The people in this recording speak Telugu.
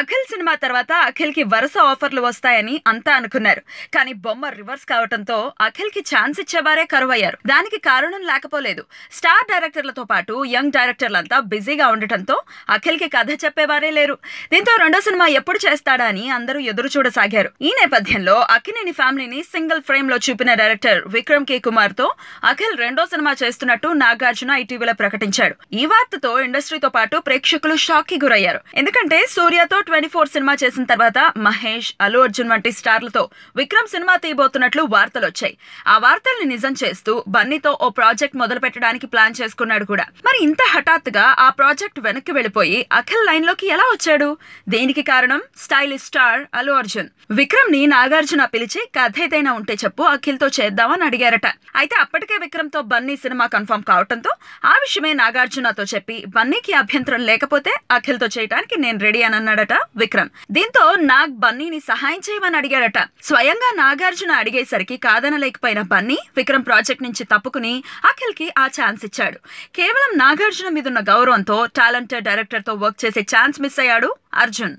అఖిల్ సినిమా తర్వాత అఖిల్ కి వరుస ఆఫర్లు వస్తాయని అంతా అనుకున్నారు. కానీ బొమ్మ రివర్స్ కావడంతో అఖిల్ కి ఛాన్స్ ఇచ్చేవారే కరువయ్యారు. దానికి కారణం లేకపోలేదు. స్టార్ డైరెక్టర్లతో పాటు యంగ్ డైరెక్టర్లంతా బిజీగా ఉండటంతో అఖిల్ కి కథ చెప్పేవారే లేరు. దీంతో రెండో సినిమా ఎప్పుడు చేస్తాడా అని అందరూ ఎదురు చూడసాగారు. ఈ నేపథ్యంలో అక్కినేని ఫ్యామిలీని సింగిల్ ఫ్రేమ్ లో చూపిన డైరెక్టర్ విక్రమ్ కే కుమార్ తో అఖిల్ రెండో సినిమా చేస్తున్నట్టు నాగార్జున ఇటీవల ప్రకటించాడు. ఈ వార్తతో ఇండస్ట్రీతో పాటు ప్రేక్షకులు షాక్ కి గురయ్యారు. ఎందుకంటే సూర్యతో 24 సినిమా చేసిన తర్వాత మహేష్, అల్లు అర్జున్ వంటి స్టార్లతో విక్రమ్ సినిమా తీయబోతున్నట్లు వార్తలొచ్చాయి. ఆ వార్తల్ని నిజం చేస్తూ బన్నీతో ఓ ప్రాజెక్ట్ మొదలు పెట్టడానికి ప్లాన్ చేసుకున్నాడు కూడా. మరి ఇంత హఠాత్తుగా ఆ ప్రాజెక్ట్ వెనక్కి వెళ్లిపోయి అఖిల్ లైన్ లోకి ఎలా వచ్చాడు? దేనికి కారణం స్టైలిష్ స్టార్ అల్లు అర్జున్. విక్రమ్ ని నాగార్జున పిలిచి కథ ఏదైనా ఉంటే చెప్పు, అఖిల్ తో చేద్దామని అడిగారట. అయితే అప్పటికే విక్రమ్ తో బన్నీ సినిమా కన్ఫర్మ్ కావడంతో ఆ విషయమే నాగార్జునతో చెప్పి బన్నీకి అభ్యంతరం లేకపోతే అఖిల్ తో చేయడానికి నేను రెడీ అని అన్నాడట విక్రమ్. దీంతో నాగ్ బన్నీని సహాయం చేయమని అడిగాడట. స్వయంగా నాగార్జున అడిగేసరికి కాదనలేకపోయిన బన్నీ విక్రమ్ ప్రాజెక్ట్ నుంచి తప్పుకుని అఖిల్ కి ఆ ఛాన్స్ ఇచ్చాడు. కేవలం నాగార్జున మీదున్న గౌరవంతో టాలెంటెడ్ డైరెక్టర్ తో వర్క్ చేసే ఛాన్స్ మిస్ అయ్యాడు అర్జున్.